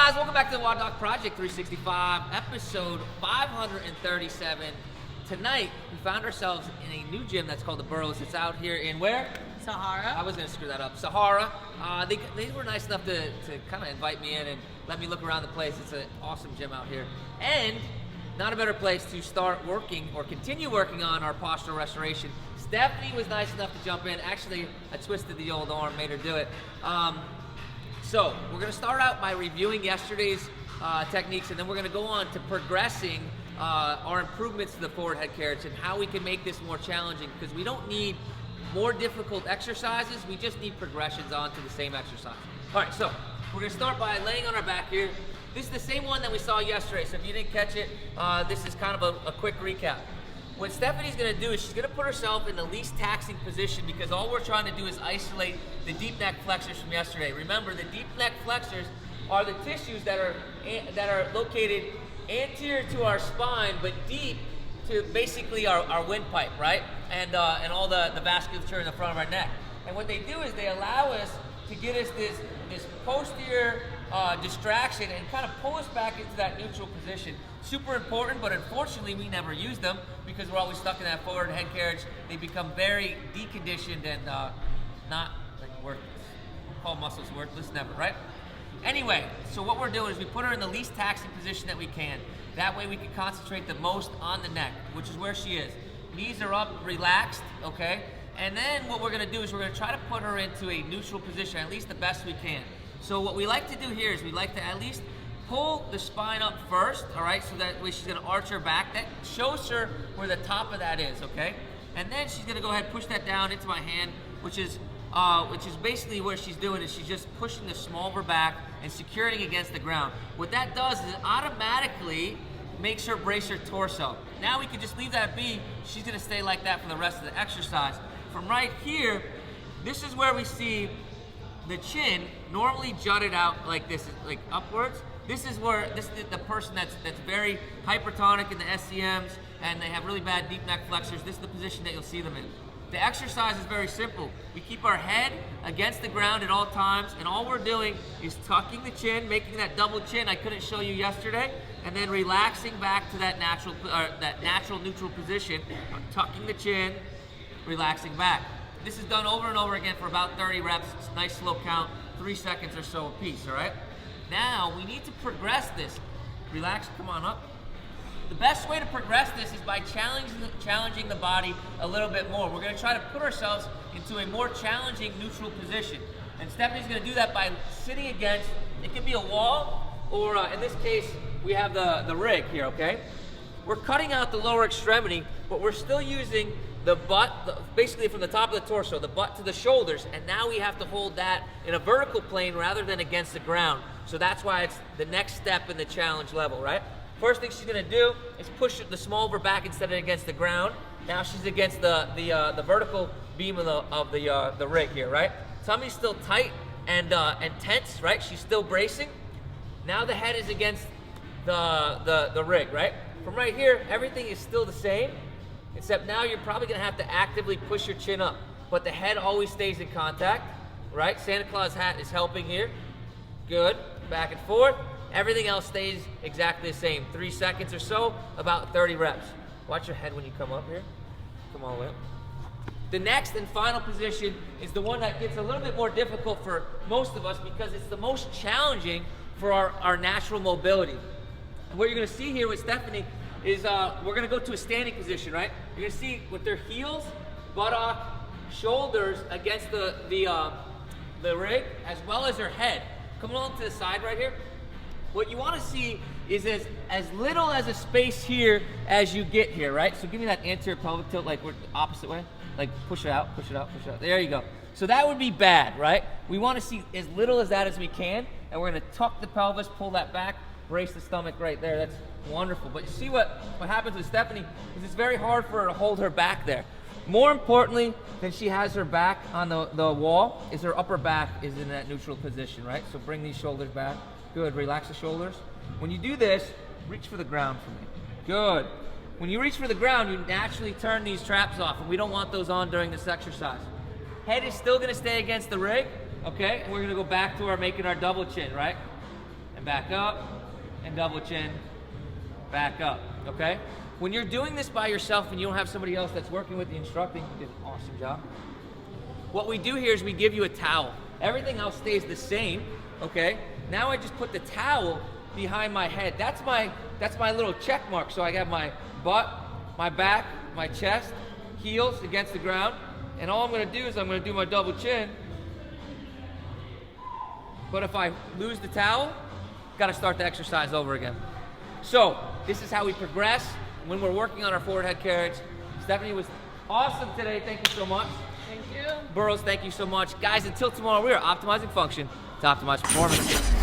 guys, welcome back to the WODdoc Project 365, episode 537. Tonight, we found ourselves in a new gym that's called the Burrows. It's out here in where? Sahara. I was going to screw that up. Sahara. They were nice enough to kind of invite me in and let me look around the place. It's an awesome gym out here. And not a better place to start working or continue working on our postural restoration. Stephanie was nice enough to jump in. Actually, I twisted the old arm, made her do it. So we're going to start out by reviewing yesterday's techniques, and then we're going to go on to progressing our improvements to the forward head carriage and how we can make this more challenging, because we don't need more difficult exercises, we just need progressions onto the same exercise. All right, so we're going to start by laying on our back here. This is the same one that we saw yesterday, so if you didn't catch it, this is kind of a quick recap. What Stephanie's going to do is she's going to put herself in the least taxing position, because all we're trying to do is isolate the deep neck flexors from yesterday. Remember, the deep neck flexors are the tissues that are located anterior to our spine, but deep to basically our windpipe, right? And all the vasculature in the front of our neck. And what they do is they allow us to get us this posterior distraction and kind of pull us back into that neutral position. Super important, but unfortunately we never use them because we're always stuck in that forward head carriage. They become very deconditioned and not like worthless. Call muscles worthless, never, right? Anyway, so what we're doing is we put her in the least taxing position that we can. That way we can concentrate the most on the neck, which is where she is. Knees are up, relaxed, okay? And then what we're gonna do is we're gonna try to put her into a neutral position, at least the best we can. So what we like to do here is we like to at least pull the spine up first, all right? So that way she's gonna arch her back. That shows her where the top of that is, okay? And then she's gonna go ahead and push that down into my hand, which is basically what she's doing is she's just pushing the small of her back and securing against the ground. What that does is it automatically makes her brace her torso. Now we can just leave that be. She's gonna stay like that for the rest of the exercise. From right here, this is where we see the chin normally jutted out like this, like upwards. This is the person that's very hypertonic in the SCMs and they have really bad deep neck flexors. This is the position that you'll see them in. The exercise is very simple. We keep our head against the ground at all times, and all we're doing is tucking the chin, making that double chin I couldn't show you yesterday, and then relaxing back to that natural neutral position, tucking the chin, relaxing back. This is done over and over again for about 30 reps. It's a nice slow count, 3 seconds or so a piece, all right? Now, we need to progress this. Relax, come on up. The best way to progress this is by challenging the body a little bit more. We're gonna try to put ourselves into a more challenging neutral position. And Stephanie's gonna do that by sitting against, it can be a wall, or in this case, we have the rig here, okay? We're cutting out the lower extremity, but we're still using the butt, basically from the top of the torso, the butt to the shoulders, and now we have to hold that in a vertical plane rather than against the ground. So that's why it's the next step in the challenge level, right? First thing she's gonna do is push the small of her back instead of against the ground. Now she's against the vertical beam of the rig here, right? Tummy's still tight and tense, right? She's still bracing. Now the head is against the rig, right? From right here, everything is still the same, except now you're probably gonna have to actively push your chin up, but the head always stays in contact, right? Santa Claus hat is helping here. Good, back and forth. Everything else stays exactly the same. 3 seconds or so, about 30 reps. Watch your head when you come up here. Come all the way up. The next and final position is the one that gets a little bit more difficult for most of us because it's the most challenging for our natural mobility. And what you're gonna see here with Stephanie is we're gonna go to a standing position, right? You're gonna see with their heels, buttock, shoulders against the rig, as well as her head. Come along to the side right here. What you want to see is as little as a space here as you get here, right? So give me that anterior pelvic tilt, like we're the opposite way. Like push it out, push it out, push it out. There you go. So that would be bad, right? We want to see as little as that as we can, and we're going to tuck the pelvis, pull that back, brace the stomach right there. That's wonderful. But you see what happens with Stephanie is it's very hard for her to hold her back there. More importantly than she has her back on the wall is her upper back is in that neutral position, right? So bring these shoulders back. Good, relax the shoulders. When you do this, reach for the ground for me. Good. When you reach for the ground, you naturally turn these traps off, and we don't want those on during this exercise. Head is still gonna stay against the rig, okay? And we're gonna go back to making our double chin, right? And back up, and double chin, back up, okay? When you're doing this by yourself and you don't have somebody else that's working with you, instructing, you did an awesome job. What we do here is we give you a towel. Everything else stays the same, okay? Now I just put the towel behind my head. That's my little check mark. So I got my butt, my back, my chest, heels against the ground, and all I'm gonna do is I'm gonna do my double chin. But if I lose the towel, gotta start the exercise over again. So this is how we progress when we're working on our forward head carriage. Stephanie was awesome today. Thank you so much. Thank you. Burrows, thank you so much. Guys, until tomorrow, we are optimizing function to optimize performance.